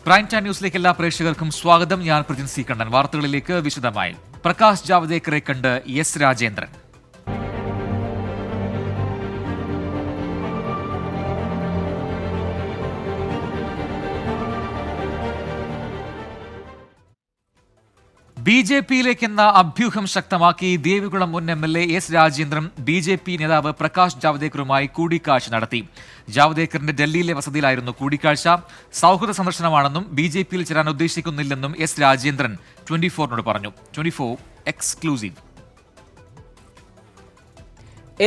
Prime time ന്യൂസിലേക്ക് എല്ലാ പ്രേക്ഷകർക്കും സ്വാഗതം. ഞാൻ പ്രജിൻ സി കണ്ണൻ. വാർത്തകളിലേക്ക് വിശദമായി. പ്രകാശ് ജാവ്ദേക്കറെ കണ്ട് എസ് രാജേന്ദ്രൻ. ബി.ജെ.പിയിലേക്കെന്ന അഭ്യൂഹം ശക്തമാക്കി ദേവികുളം മുൻ എം.എൽ.എ. എസ് രാജേന്ദ്രൻ ബി.ജെ.പി നേതാവ് പ്രകാശ് ജാവ്ദേക്കറുമായി കൂടിക്കാഴ്ച നടത്തി. ജാവ്ദേക്കറിന്റെ ഡൽഹിയിലെ വസതിയിലായിരുന്നു കൂടിക്കാഴ്ച. സൗഹൃദ സന്ദർശനമാണെന്നും ബി.ജെ.പിയിൽ ചേരാൻ ഉദ്ദേശിക്കുന്നില്ലെന്നും എസ് രാജേന്ദ്രൻ 24-നോട് പറഞ്ഞു. 24 എക്സ്ക്ലൂസീവ്.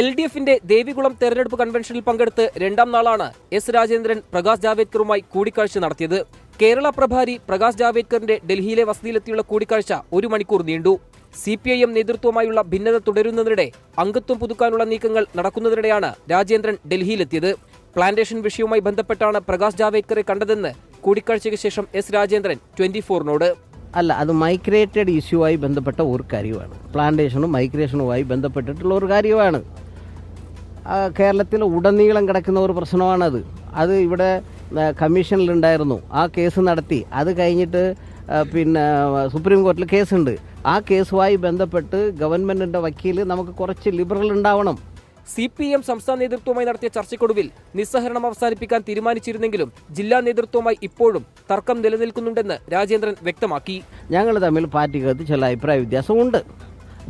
LDFന്റെ ദേവികുളം തെരഞ്ഞെടുപ്പ് കൺവെൻഷനിൽ പങ്കെടുത്ത് രണ്ടാം നാളാണ് എസ് രാജേന്ദ്രൻ പ്രകാശ് ജാവ്ദേക്കറുമായി കൂടിക്കാഴ്ച നടത്തിയത്. കേരള പ്രഭാരി പ്രകാശ് ജാവ്ദേക്കറിന്റെ ഡൽഹിയിലെ വസതിയിലെത്തിയുള്ള കൂടിക്കാഴ്ച 1 മണിക്കൂർ നീണ്ടു. CPIM നേതൃത്വവുമായുള്ള ഭിന്നത തുടരുന്നതിനിടെ അംഗത്വം പുതുക്കാനുള്ള നീക്കങ്ങൾ നടക്കുന്നതിനിടെയാണ് രാജേന്ദ്രൻ ഡൽഹിയിലെത്തിയത്. പ്ലാന്റേഷൻ വിഷയവുമായി ബന്ധപ്പെട്ടാണ് പ്രകാശ് ജാവ്ദേക്കറെ കണ്ടതെന്ന് കൂടിക്കാഴ്ചയ്ക്ക് ശേഷം എസ് രാജേന്ദ്രൻ 24-നോട് അല്ല, അത് മൈഗ്രേറ്റഡ് ഇഷ്യൂവായി ബന്ധപ്പെട്ട ഒരു കാര്യമാണ്. പ്ലാന്റേഷനും മൈഗ്രേഷനുമായി ബന്ധപ്പെട്ടിട്ടുള്ള ഒരു കാര്യമാണ്. കേരളത്തിൽ ഉടനീളം കിടക്കുന്ന ഒരു പ്രശ്നമാണത്. അത് ഇവിടെ കമ്മീഷനിലുണ്ടായിരുന്നു. ആ കേസ് നടത്തി. അത് കഴിഞ്ഞിട്ട് സുപ്രീം കോടതിയിൽ കേസുണ്ട്. ആ കേസുമായി ബന്ധപ്പെട്ട് ഗവൺമെൻറ്റിൻ്റെ വക്കീൽ നമുക്ക് കുറച്ച് ലിബറൽ ഉണ്ടാവണം. CPM സംസ്ഥാന നേതൃത്വവുമായി നടത്തിയ ചർച്ചയ്ക്കൊടുവിൽ നിസ്സഹരണം അവസാനിപ്പിക്കാൻ തീരുമാനിച്ചിരുന്നെങ്കിലും ജില്ലാ നേതൃത്വവുമായി ഇപ്പോഴും തർക്കം നിലനിൽക്കുന്നുണ്ടെന്ന് രാജേന്ദ്രൻ വ്യക്തമാക്കി. ഞങ്ങൾ തമ്മിൽ പാർട്ടിക്കകത്ത് ചില അഭിപ്രായ വ്യത്യാസമുണ്ട്.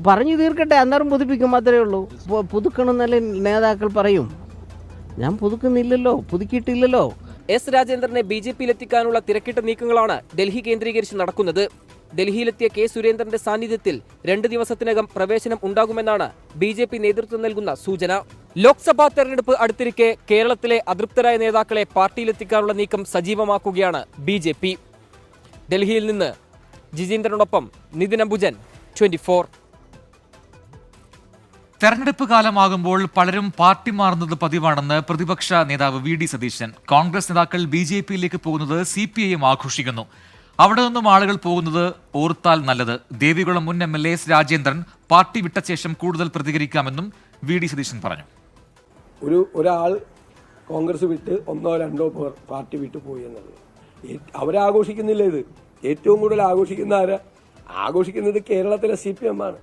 പറഞ്ഞു തീർക്കട്ടെ, അന്നേരം പുതുപ്പിക്കും, മാത്രമേ ഉള്ളൂ. പുതുക്കണമെന്നല്ലേ നേതാക്കൾ പറയും. ഞാൻ പുതുക്കുന്നില്ലല്ലോ, പുതുക്കിയിട്ടില്ലല്ലോ. എസ് രാജേന്ദ്രനെ BJPയിലെത്തിക്കാനുള്ള തിരക്കിട്ട നീക്കങ്ങളാണ് ഡൽഹി കേന്ദ്രീകരിച്ച് നടക്കുന്നത്. ഡൽഹിയിലെത്തിയ കെ സുരേന്ദ്രന്റെ സാന്നിധ്യത്തിൽ 2 ദിവസത്തിനകം പ്രവേശനം ഉണ്ടാകുമെന്നാണ് BJP നേതൃത്വം നൽകുന്ന സൂചന. ലോക്സഭാ തെരഞ്ഞെടുപ്പ് അടുത്തിരിക്കെ കേരളത്തിലെ അതൃപ്തരായ നേതാക്കളെ പാർട്ടിയിലെത്തിക്കാനുള്ള നീക്കം സജീവമാക്കുകയാണ് BJP. ഡൽഹിയിൽ നിന്ന് ജിജീന്ദ്രനോടൊപ്പം നിതിൻ അംബുജൻ, 24. തെരഞ്ഞെടുപ്പ് കാലമാകുമ്പോൾ പലരും പാർട്ടി മാറുന്നത് പതിവാണെന്ന് പ്രതിപക്ഷ നേതാവ് VD സതീശൻ. കോൺഗ്രസ് നേതാക്കൾ BJPയിലേക്ക് പോകുന്നത് CPIM ആഘോഷിക്കുന്നു. അവിടെ നിന്നും ആളുകൾ പോകുന്നത് ഓർത്താൽ നല്ലത്. ദേവികുളം മുൻ എം.എൽ.എ. എസ് രാജേന്ദ്രൻ പാർട്ടി വിട്ട ശേഷം കൂടുതൽ പ്രതികരിക്കാമെന്നും VD സതീശൻ പറഞ്ഞു. ഒരാൾ കോൺഗ്രസ് വിട്ട് 1-2 പേർ പാർട്ടി വിട്ടു പോയി എന്നുള്ളത് അവരാഘോഷിക്കുന്നില്ല. ഇത് ഏറ്റവും കൂടുതൽ ആഘോഷിക്കുന്ന ആഘോഷിക്കുന്നത് കേരളത്തിലെ CPM ആണ്.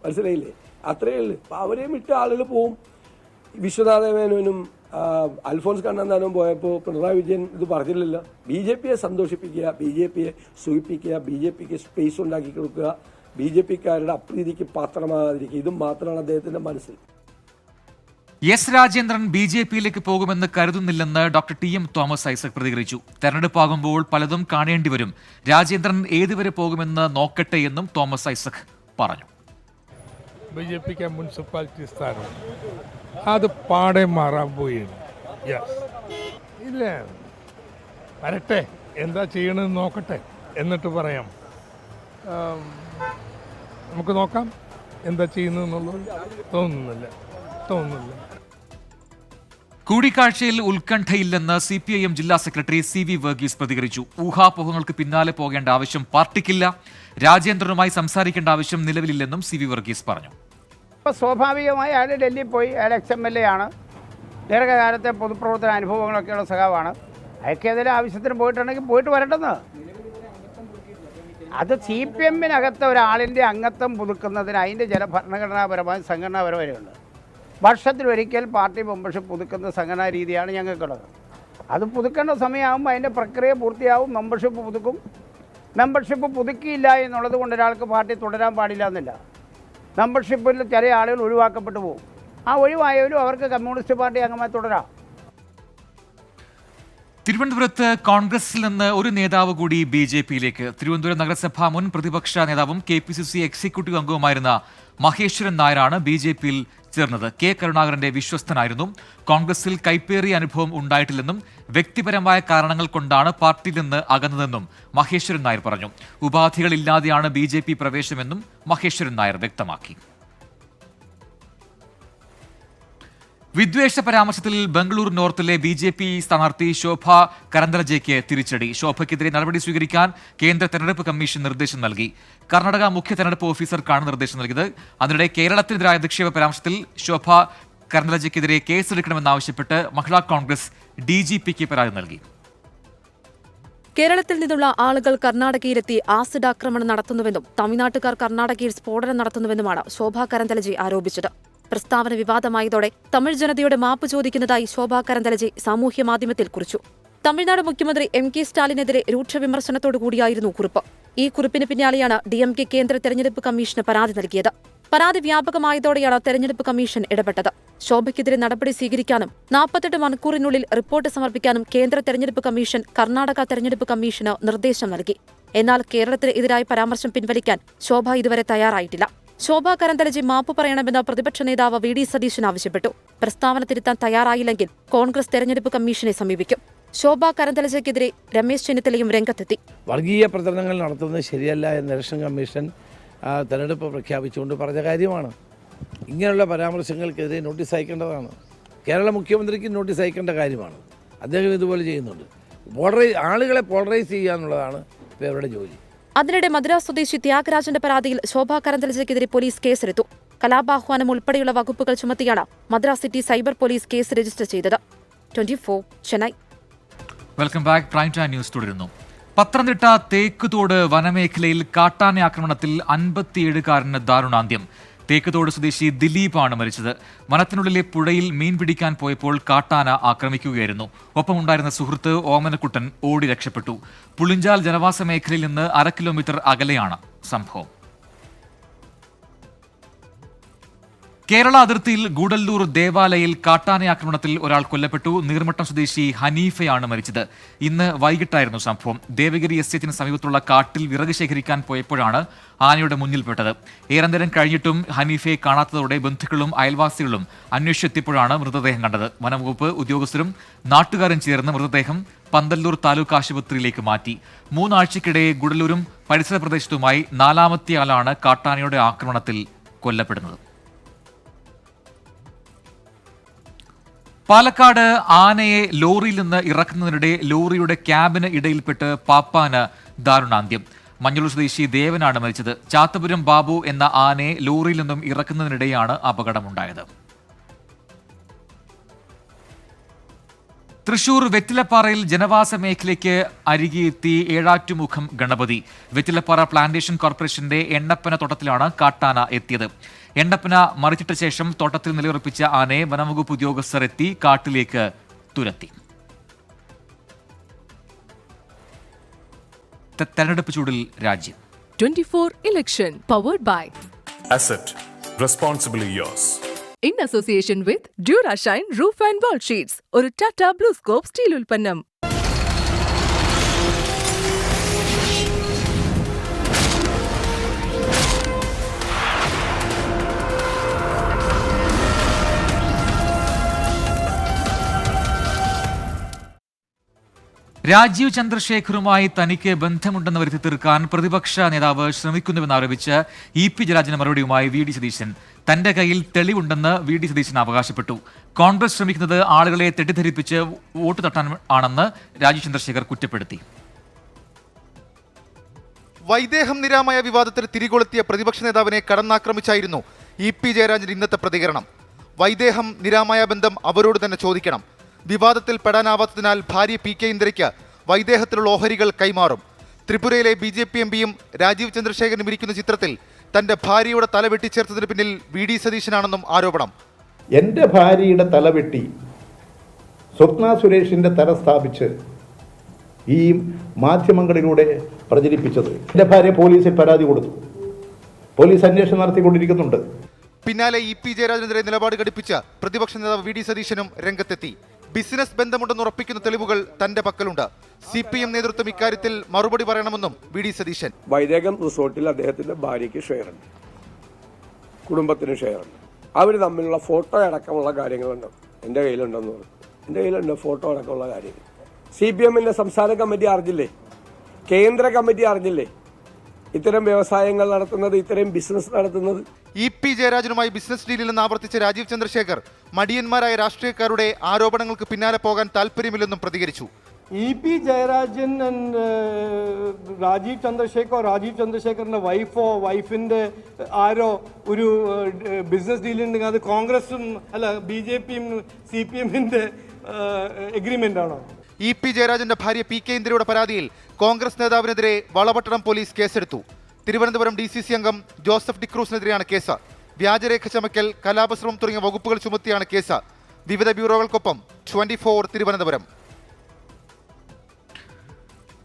മനസ്സിലായില്ലേ? അത്രയേ ഉള്ളൂ. അപ്പം അവരെയും വിട്ട് ആളുകൾ പോവും. വിശ്വനാഥ മേനോനും അൽഫോൺസ് കണ്ണന്താനും പോയപ്പോൾ പിണറായി വിജയൻ ഇത് പറഞ്ഞില്ലല്ലോ. BJPയെ സന്തോഷിപ്പിക്കുക, BJPയെ സുഖിപ്പിക്കുക, BJPക്ക് സ്പേസ് ഉണ്ടാക്കി കൊടുക്കുക, BJPക്കാരുടെ അപ്രീതിക്ക് പാത്രമാകാതിരിക്കുക, ഇതും മാത്രമാണ് അദ്ദേഹത്തിന്റെ മനസ്സിൽ. എസ് രാജേന്ദ്രൻ BJPയിലേക്ക് പോകുമെന്ന് കരുതുന്നില്ലെന്ന് ഡോക്ടർ TM തോമസ് ഐസക് പ്രതികരിച്ചു. തെരഞ്ഞെടുപ്പാകുമ്പോൾ പലതും കാണേണ്ടി വരും. രാജേന്ദ്രൻ ഏതുവരെ പോകുമെന്ന് നോക്കട്ടെ എന്നും തോമസ് ഐസക് പറഞ്ഞു. BJPക്ക് മുനിസിപ്പാലിറ്റി സ്ഥാനം അത് പാടെ മാറാൻ പോയാണ്. ഇല്ല, വരട്ടെ, എന്താ ചെയ്യണമെന്ന് നോക്കട്ടെ, എന്നിട്ട് പറയാം. നമുക്ക് നോക്കാം എന്താ ചെയ്യുന്നതെന്നുള്ളത്. തോന്നുന്നില്ല. കൂടിക്കാഴ്ചയിൽ ഉത്കണ്ഠയില്ലെന്ന് CPIM ജില്ലാ സെക്രട്ടറി CV വർഗീസ് പ്രതികരിച്ചു. ഊഹാപോഹങ്ങൾക്ക് പിന്നാലെ പോകേണ്ട ആവശ്യം പാർട്ടിക്കില്ല. രാജേന്ദ്രനുമായി സംസാരിക്കേണ്ട ആവശ്യം നിലവിലില്ലെന്നും CV വർഗീസ് പറഞ്ഞു. ഇപ്പോൾ സ്വാഭാവികമായി അയാൾ ഡൽഹിയിൽ പോയി. അയാൾ ex-MLA ആണ്. ദീർഘകാലത്തെ പൊതുപ്രവർത്തന അനുഭവങ്ങളൊക്കെയുള്ള സഖാവാണ്. അയാൾക്കെതിരെ ആവശ്യത്തിന് പോയിട്ടുണ്ടെങ്കിൽ പോയിട്ട് വരട്ടെന്ന്. അത് CPMനകത്ത് ഒരാളിൻ്റെ അംഗത്വം പുതുക്കുന്നതിന് അതിൻ്റെ ചില ഭരണഘടനാപരമായ സംഘടനാപരമായുണ്ട്. വർഷത്തിലൊരിക്കൽ പാർട്ടി മെമ്പർഷിപ്പ് പുതുക്കുന്ന സംഘടനാ രീതിയാണ് ഞങ്ങൾക്കുള്ളത്. അത് പുതുക്കേണ്ട സമയമാകുമ്പോൾ അതിൻ്റെ പ്രക്രിയ പൂർത്തിയാവും. മെമ്പർഷിപ്പ് പുതുക്കും. മെമ്പർഷിപ്പ് പുതുക്കിയില്ല എന്നുള്ളത് കൊണ്ട് ഒരാൾക്ക് പാർട്ടി തുടരാൻ പാടില്ല എന്നില്ല. മെമ്പർഷിപ്പിൽ ചില ആളുകൾ ഒഴിവാക്കപ്പെട്ടു പോകും. ആ ഒഴിവായാലും അവർക്ക് കമ്മ്യൂണിസ്റ്റ് പാർട്ടി അംഗമായി തുടരാം. തിരുവനന്തപുരത്ത് കോൺഗ്രസിൽ നിന്ന് ഒരു നേതാവ് കൂടി BJPയിലേക്ക്. തിരുവനന്തപുരം നഗരസഭാ മുൻ പ്രതിപക്ഷ നേതാവും KPCC എക്സിക്യൂട്ടീവ് അംഗവുമായിരുന്ന മഹേശ്വരൻ നായരാണ് BJPയിൽ ചേർന്നത്. K കരുണാകരന്റെ വിശ്വസ്തനായിരുന്നു. കോൺഗ്രസിൽ കൈപ്പേറിയ അനുഭവം ഉണ്ടായിട്ടില്ലെന്നും വ്യക്തിപരമായ കാരണങ്ങൾ കൊണ്ടാണ് പാർട്ടിയിൽ നിന്ന് അകന്നതെന്നും മഹേശ്വരൻ നായർ പറഞ്ഞു. ഉപാധികളില്ലാതെയാണ് BJP പ്രവേശനമെന്നും മഹേശ്വരൻ നായർ വ്യക്തമാക്കി. വിദ്വേഷ പരാമർശത്തിൽ ബംഗളൂർ നോർത്തിലെ BJP സ്ഥാനാർത്ഥി ശോഭ കരന്തലജയ്ക്ക് തിരിച്ചടി. ശോഭയ്ക്കെതിരെ നടപടി സ്വീകരിക്കാൻ കേന്ദ്ര തെരഞ്ഞെടുപ്പ് കമ്മീഷൻ നിർദ്ദേശം നൽകി. കർണാടക മുഖ്യ തെരഞ്ഞെടുപ്പ് ഓഫീസർക്കാണ് നിർദ്ദേശം നൽകിയത്. അതിനിടെ കേരളത്തിനെതിരായ അധിക്ഷേപ പരാമർശത്തിൽ ശോഭ കരന്തലജയ്ക്കെതിരെ കേസെടുക്കണമെന്നാവശ്യപ്പെട്ട് മഹിളാ കോൺഗ്രസ് DGPക്ക് പരാതി നൽകി. കേരളത്തിൽ നിന്നുള്ള ആളുകൾ കർണാടകയിലെത്തി ആസിഡ് ആക്രമണം നടത്തുന്നുവെന്നും തമിഴ്നാട്ടുകാർ കർണാടകയിൽ സ്ഫോടനം നടത്തുന്നുവെന്നുമാണ് ശോഭാ കരന്തലജെ ആരോപിച്ചത്. പ്രസ്താവന വിവാദമായതോടെ തമിഴ് ജനതയോട് മാപ്പ് ചോദിക്കുന്നതായി ശോഭാ കരന്തലജെ സാമൂഹ്യമാധ്യമത്തിൽ കുറിച്ചു. തമിഴ്നാട് മുഖ്യമന്ത്രി M.K. സ്റ്റാലിനെതിരെ രൂക്ഷ വിമർശനത്തോടുകൂടിയായിരുന്നു കുറിപ്പ്. ഈ കുറിപ്പിന് പിന്നാലെയാണ് DMK കേന്ദ്ര തെരഞ്ഞെടുപ്പ് കമ്മീഷന് പരാതി നൽകിയത്. പരാതി വ്യാപകമായതോടെയാണ് തെരഞ്ഞെടുപ്പ് കമ്മീഷൻ ഇടപെട്ടത്. ശോഭയ്ക്കെതിരെ നടപടി സ്വീകരിക്കാനും 48 മണിക്കൂറിനുള്ളിൽ റിപ്പോർട്ട് സമർപ്പിക്കാനും കേന്ദ്ര തെരഞ്ഞെടുപ്പ് കമ്മീഷൻ കർണാടക തെരഞ്ഞെടുപ്പ് കമ്മീഷന് നിർദ്ദേശം നൽകി. എന്നാൽ കേരളത്തിന് എതിരായ പരാമർശം പിൻവലിക്കാൻ ശോഭ ഇതുവരെ തയ്യാറായിട്ടില്ല. ശോഭാ കരന്തലജെ മാപ്പ് പറയണമെന്ന് പ്രതിപക്ഷ നേതാവ് VD സതീശൻ ആവശ്യപ്പെട്ടു. പ്രസ്താവന തിരുത്താൻ തയ്യാറായില്ലെങ്കിൽ കോൺഗ്രസ് തെരഞ്ഞെടുപ്പ് കമ്മീഷനെ സമീപിക്കും. ശോഭാ കരന്തലജയ്ക്കെതിരെ രമേശ് ചെന്നിത്തലയും രംഗത്തെത്തി. വർഗീയ പ്രചരണങ്ങൾ നടത്തുന്നത് ശരിയല്ല എന്ന് ഇലക്ഷൻ കമ്മീഷൻ തെരഞ്ഞെടുപ്പ് പ്രഖ്യാപിച്ചുകൊണ്ട് പറഞ്ഞ കാര്യമാണ്. ഇങ്ങനെയുള്ള പരാമർശങ്ങൾക്കെതിരെ നോട്ടീസ് അയക്കേണ്ടതാണ്. കേരള മുഖ്യമന്ത്രിക്ക് നോട്ടീസ് അയക്കേണ്ട കാര്യമാണ്. അദ്ദേഹം ഇതുപോലെ ചെയ്യുന്നുണ്ട്. ആളുകളെ പോളറൈസ് ചെയ്യുക എന്നുള്ളതാണ് ഇപ്പോൾ അവരുടെ ജോലി. അതിനിടെ മദ്രാസ് സ്വദേശി ത്യാഗരാജന്റെ പരാതിയിൽ ശോഭാ കരന്തലജയ്ക്കെതിരെ പോലീസ് കേസെടുത്തു. കലാപാഹ്വാനം ഉൾപ്പെടെയുള്ള വകുപ്പുകൾ ചുമത്തിയാണ് Madras city cyber police case register ചെയ്തത്. 24 Chennai. Welcome back. Prime time news തുടരുന്നു. പത്തനംതിട്ട തേക്കുതോട് വനമേഖലയിൽ കാട്ടാന ആക്രമണത്തിൽ 57-കാരന് ദാരുണാന്ത്യം. തേക്കുതോട് സ്വദേശി ദിലീപാണ് മരിച്ചത്. വനത്തിനുള്ളിലെ പുഴയിൽ മീൻ പിടിക്കാൻ പോയപ്പോൾ കാട്ടാന ആക്രമിക്കുകയായിരുന്നു. ഒപ്പമുണ്ടായിരുന്ന സുഹൃത്ത് ഓമനക്കുട്ടൻ ഓടി രക്ഷപ്പെട്ടു. പുളിഞ്ചാൽ ജനവാസ മേഖലയിൽ നിന്ന് 1/2 കിലോമീറ്റർ അകലെയാണ് സംഭവം. കേരള അതിർത്തിയിൽ ഗൂഡല്ലൂർ ദേവാലയിൽ കാട്ടാനയാക്രമണത്തിൽ ഒരാൾ കൊല്ലപ്പെട്ടു. നീർമട്ടം സ്വദേശി ഹനീഫയാണ് മരിച്ചത്. ഇന്ന് വൈകിട്ടായിരുന്നു സംഭവം. ദേവഗിരി എസ്റ്റേറ്റിന് സമീപത്തുള്ള കാട്ടിൽ വിറക് ശേഖരിക്കാൻ പോയപ്പോഴാണ് ആനയുടെ മുന്നിൽപ്പെട്ടത്. ഏറെ നേരം കഴിഞ്ഞിട്ടും ഹനീഫയെ കാണാത്തതോടെ ബന്ധുക്കളും അയൽവാസികളും അന്വേഷിച്ചെത്തിയപ്പോഴാണ് മൃതദേഹം കണ്ടത്. വനംവകുപ്പ് ഉദ്യോഗസ്ഥരും നാട്ടുകാരും ചേർന്ന് മൃതദേഹം പന്തല്ലൂർ താലൂക്ക് ആശുപത്രിയിലേക്ക് മാറ്റി. 3 ആഴ്ചക്കിടെ ഗൂഡല്ലൂരും പരിസര പ്രദേശത്തുമായി 4ാമത്തെയാളാണ് കാട്ടാനയുടെ ആക്രമണത്തിൽ കൊല്ലപ്പെടുന്നത്. പാലക്കാട് ആനയെ ലോറിയിൽ നിന്ന് ഇറക്കുന്നതിനിടെ ലോറിയുടെ ക്യാബിന് ഇടയിൽപ്പെട്ട് പാപ്പാന് ദാരുണാന്ത്യം. മഞ്ഞളൂർ സ്വദേശി ദേവനാണ് മരിച്ചത്. ചാത്തപുരം ബാബു എന്ന ആനയെ ലോറിയിൽ നിന്നും ഇറക്കുന്നതിനിടെയാണ് അപകടമുണ്ടായത്. തൃശൂർ വെറ്റിലപ്പാറയിൽ ജനവാസ മേഖലയ്ക്ക് അരികെയെത്തി ഏഴാറ്റുമുഖം ഗണപതി. വെറ്റിലപ്പാറ പ്ലാന്റേഷൻ കോർപ്പറേഷന്റെ എണ്ണപ്പന തോട്ടത്തിലാണ് കാട്ടാന എത്തിയത്. എണ്ണപ്പന മറിച്ചിട്ട ശേഷം തോട്ടത്തിൽ നിലയുറപ്പിച്ച ആനയെ വനംവകുപ്പ് ഉദ്യോഗസ്ഥർ എത്തി കാട്ടിലേക്ക് തുരത്തി. തെരഞ്ഞെടുപ്പ് ചൂടിൽ രാജ്യം. 24 election powered by Asset responsibly yours. in association with Durashine Roof and Wall Sheets. ഒരു ടാറ്റ ബ്ലൂസ്കോപ്പ് സ്റ്റീൽ ഉൽപ്പന്നം. രാജീവ് ചന്ദ്രശേഖറുമായി തനിക്ക് ബന്ധമുണ്ടെന്ന് വരുത്തി തീർക്കാൻ പ്രതിപക്ഷ നേതാവ് ശ്രമിക്കുന്നുവെന്നാരോപിച്ച് EP ജയരാജന് മറുപടിയുമായി VD സതീശൻ. തന്റെ കയ്യിൽ തെളിവുണ്ടെന്ന് VD സതീശൻ അവകാശപ്പെട്ടു. കോൺഗ്രസ് ശ്രമിക്കുന്നത് ആളുകളെ തെറ്റിദ്ധരിപ്പിച്ച് വോട്ട് തട്ടാൻ ആണെന്ന് രാജീവ് ചന്ദ്രശേഖർ കുറ്റപ്പെടുത്തി. വൈദേഹം നിരാമയ വിവാദത്തിൽ തിരികൊളുത്തിയ പ്രതിപക്ഷ നേതാവിനെ കടന്നാക്രമിച്ചായിരുന്നു EP ജയരാജൻ ഇന്നത്തെ പ്രതികരണം. വൈദേഹം നിരാമയ ബന്ധം അവരോട് തന്നെ ചോദിക്കണം. വിവാദത്തിൽ പെടാനാവാത്തതിനാൽ ഭാര്യ PK ഇന്ദിരയ്ക്ക് വൈദേഹത്തിലുള്ള ഓഹരികൾ കൈമാറും. ത്രിപുരയിലെ BJP MPയും രാജീവ് ചന്ദ്രശേഖരനും ഇരിക്കുന്ന ചിത്രത്തിൽ തന്റെ ഭാര്യയുടെ തല വെട്ടിച്ചേർത്തതിന് പിന്നിൽ VD സതീശനാണെന്നും ആരോപണം. എൻ്റെ ഭാര്യയുടെ തല വെട്ടി സ്വപ്ന സുരേഷിൻ്റെ തല സ്ഥാപിച്ച് ഈ മാധ്യമങ്ങളിലൂടെ പ്രചരിപ്പിച്ചത് എൻ്റെ ഭാര്യ പോലീസിൽ പരാതി കൊടുത്തു. പോലീസ് അന്വേഷണം നടത്തിക്കൊണ്ടിരിക്കുന്നുണ്ട്. പിന്നാലെ EP ജയരാജനെതിരെ നിലപാട് ഘടിപ്പിച്ച പ്രതിപക്ഷ നേതാവ് VD സതീശനും രംഗത്തെത്തി. ബിസിനസ് ബന്ധമുണ്ടെന്ന് ഉറപ്പിക്കുന്ന തെളിവുകൾ തന്റെ പക്കലുണ്ട്. CPM നേതൃത്വം ഇക്കാര്യത്തിൽ മറുപടി പറയണമെന്നും VD സതീശൻ. വൈദേകം റിസോർട്ടിൽ അദ്ദേഹത്തിന്റെ ഭാര്യയ്ക്ക് ഷെയറുണ്ട്, കുടുംബത്തിന് ഷെയറുണ്ട്. അവർ തമ്മിലുള്ള ഫോട്ടോ അടക്കമുള്ള കാര്യങ്ങളുണ്ട്. എൻ്റെ കയ്യിലുണ്ടെന്ന് പറഞ്ഞു. എൻ്റെ കയ്യിലുണ്ട് ഫോട്ടോ അടക്കമുള്ള കാര്യങ്ങൾ. CPMന്റെ സംസ്ഥാന കമ്മിറ്റി അറിഞ്ഞില്ലേ? കേന്ദ്ര കമ്മിറ്റി അറിഞ്ഞില്ലേ? ഇത്തരം വ്യവസായങ്ങൾ നടത്തുന്നത്, ഇത്തരം ബിസിനസ് നടത്തുന്നത്. EP ജയരാജനുമായി ബിസിനസ് ഡീലിലെന്ന് ആവർത്തിച്ച രാജീവ് ചന്ദ്രശേഖർ മടിയന്മാരായ രാഷ്ട്രീയക്കാരുടെ ആരോപണങ്ങൾക്ക് പിന്നാലെ പോകാൻ താല്പര്യമില്ലെന്നും പ്രതികരിച്ചു. EP ജയരാജൻ രാജീവ് ചന്ദ്രശേഖറിന്റെ വൈഫിന്റെ ആരോ ഒരു ബിസിനസ് ഡീലുണ്ടെങ്കിൽ അത് കോൺഗ്രസും അല്ല BJPയും CPMന്റെ എഗ്രിമെന്റ് ആണോ? EP ജയരാജന്റെ ഭാര്യ PK ഇന്ദിരയുടെ പരാതിയിൽ കോൺഗ്രസ് നേതാവിനെതിരെ വളപട്ടണം പോലീസ് കേസെടുത്തു. തിരുവനന്തപുരം DCC അംഗം ജോസഫ് ഡിക്രൂസിനെതിരെയാണ് കേസ്. വ്യാജരേഖ ചമക്കൽ, കലാപശ്രമം തുടങ്ങിയ വകുപ്പുകൾ ചുമത്തിയാണ് കേസ്. വിവിധ ബ്യൂറോകൾക്കൊപ്പം 24 തിരുവനന്തപുരം.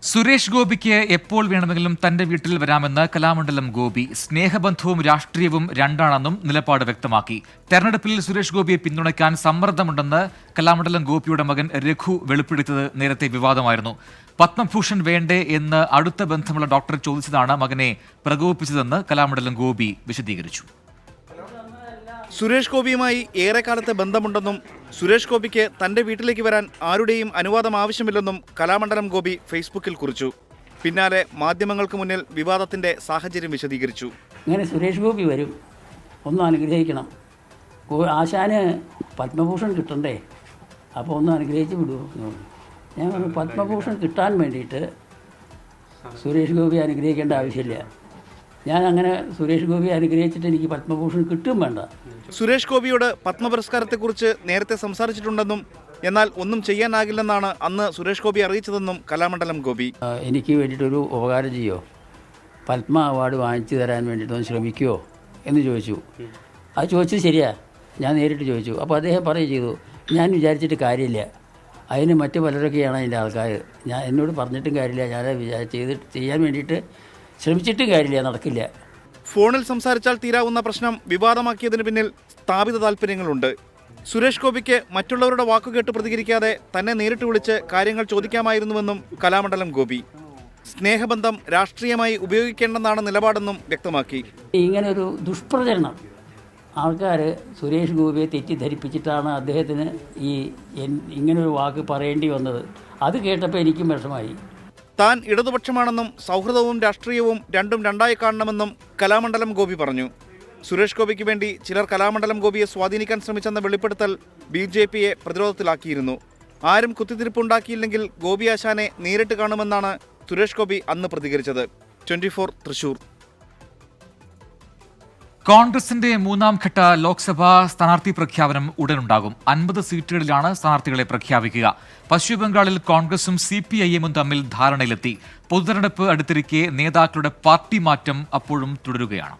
സുരേഷ് ഗോപിക്ക് എപ്പോൾ വേണമെങ്കിലും തന്റെ വീട്ടിൽ വരാമെന്ന് കലാമണ്ഡലം ഗോപി. സ്നേഹബന്ധവും രാഷ്ട്രീയവും രണ്ടാണെന്നും നിലപാട് വ്യക്തമാക്കി. തെരഞ്ഞെടുപ്പിൽ സുരേഷ് ഗോപിയെ പിന്തുണയ്ക്കാൻ സമ്മർദ്ദമുണ്ടെന്ന് കലാമണ്ഡലം ഗോപിയുടെ മകൻ രഘു വെളിപ്പെടുത്തിയത് നേരത്തെ വിവാദമായിരുന്നു. പത്മഭൂഷൺ വേണ്ടേ എന്ന് അടുത്ത ബന്ധമുള്ള ഡോക്ടർ ചോദിച്ചതാണ് മകനെ പ്രകോപിപ്പിച്ചതെന്ന് കലാമണ്ഡലം ഗോപി വിശദീകരിച്ചു. സുരേഷ് ഗോപിയുമായി ഏറെക്കാലത്തെ ബന്ധമുണ്ടെന്നും സുരേഷ് ഗോപിക്ക് തന്റെ വീട്ടിലേക്ക് വരാൻ ആരുടെയും അനുവാദം ആവശ്യമില്ലെന്നും കലാമണ്ഡലം ഗോപി ഫേസ്ബുക്കിൽ കുറിച്ചു. പിന്നാലെ മാധ്യമങ്ങൾക്ക് മുന്നിൽ വിവാദത്തിന്റെ സാഹചര്യം വിശദീകരിച്ചു. ഇങ്ങനെ സുരേഷ് ഗോപി വരും, ഒന്ന് അനുഗ്രഹിക്കണം. ആശാന് പത്മഭൂഷൺ കിട്ടണ്ടേ, അപ്പോൾ ഒന്ന് അനുഗ്രഹിച്ച് വിടുമോ? ഞാൻ പറഞ്ഞു, പത്മഭൂഷൺ കിട്ടാൻ വേണ്ടിയിട്ട് സുരേഷ് ഗോപി അനുഗ്രഹിക്കേണ്ട ആവശ്യമില്ല. ഞാൻ അങ്ങനെ സുരേഷ് ഗോപി അനുഗ്രഹിച്ചിട്ട് എനിക്ക് പത്മഭൂഷൺ കിട്ടും വേണ്ട. സുരേഷ് ഗോപിയോട് പത്മപുരസ്കാരത്തെക്കുറിച്ച് നേരത്തെ സംസാരിച്ചിട്ടുണ്ടെന്നും എന്നാൽ ഒന്നും ചെയ്യാനാകില്ലെന്നാണ് അന്ന് സുരേഷ് ഗോപി അറിയിച്ചതെന്നും കലാമണ്ഡലം ഗോപി. എനിക്ക് വേണ്ടിയിട്ടൊരു ഉപകാരം ചെയ്യോ, പത്മ അവാർഡ് വാങ്ങിച്ചു തരാൻ വേണ്ടിയിട്ടൊന്ന് ശ്രമിക്കുമോ എന്ന് ചോദിച്ചു. അത് ചോദിച്ചത് ശരിയാ, ഞാൻ നേരിട്ട് ചോദിച്ചു. അപ്പോൾ അദ്ദേഹം പറയുകയും ചെയ്തു, ഞാൻ വിചാരിച്ചിട്ട് കാര്യമില്ല, അതിന് മറ്റു പലരൊക്കെയാണ് അതിൻ്റെ ആൾക്കാർ, ഞാൻ എന്നോട് പറഞ്ഞിട്ടും കാര്യമില്ല, ഞാൻ ചെയ്യാൻ വേണ്ടിയിട്ട് ശ്രമിച്ചിട്ടും കാര്യമില്ല, നടക്കില്ല. ഫോണിൽ സംസാരിച്ചാൽ തീരാവുന്ന പ്രശ്നം വിവാദമാക്കിയതിന് പിന്നിൽ സ്ഥാപിത താല്പര്യങ്ങളുണ്ട്. സുരേഷ് ഗോപിക്ക് മറ്റുള്ളവരുടെ വാക്കുകേട്ട് പ്രതികരിക്കാതെ തന്നെ നേരിട്ട് വിളിച്ച് കാര്യങ്ങൾ ചോദിക്കാമായിരുന്നുവെന്നും കലാമണ്ഡലം ഗോപി. സ്നേഹബന്ധം രാഷ്ട്രീയമായി ഉപയോഗിക്കേണ്ടെന്നാണ് നിലപാടെന്നും വ്യക്തമാക്കി. ഇങ്ങനൊരു ദുഷ്പ്രചരണം ആൾക്കാർ സുരേഷ് ഗോപിയെ തെറ്റിദ്ധരിപ്പിച്ചിട്ടാണ് അദ്ദേഹത്തിന് ഇങ്ങനൊരു വാക്ക് പറയേണ്ടി വന്നത്. അത് കേട്ടപ്പോൾ എനിക്കും വിഷമായി. താൻ ഇടതുപക്ഷമാണെന്നും സൗഹൃദവും രാഷ്ട്രീയവും രണ്ടും രണ്ടായി കാണണമെന്നും കലാമണ്ഡലം ഗോപി പറഞ്ഞു. സുരേഷ് ഗോപിക്ക് വേണ്ടി ചിലർ കലാമണ്ഡലം ഗോപിയെ സ്വാധീനിക്കാൻ ശ്രമിച്ചെന്ന വെളിപ്പെടുത്തൽ BJPയെ പ്രതിരോധത്തിലാക്കിയിരുന്നു. ആരും കുത്തിത്തിരിപ്പുണ്ടാക്കിയില്ലെങ്കിൽ ഗോപി ആശാനെ നേരിട്ട് കാണുമെന്നാണ് സുരേഷ് ഗോപി അന്ന് പ്രതികരിച്ചത്. 24 തൃശൂർ. കോൺഗ്രസിന്റെ മൂന്നാം ഘട്ട ലോക്സഭാ സ്ഥാനാർത്ഥി പ്രഖ്യാപനം ഉടനുണ്ടാകും. 50 സീറ്റുകളിലാണ് സ്ഥാനാർത്ഥികളെ പ്രഖ്യാപിക്കുക. പശ്ചിമബംഗാളിൽ കോൺഗ്രസും CPIM തമ്മിൽ ധാരണയിലെത്തി. പൊതുതെരഞ്ഞെടുപ്പ് അടുത്തിരിക്കെ നേതാക്കളുടെ പാർട്ടി മാറ്റം അപ്പോഴും തുടരുകയാണ്.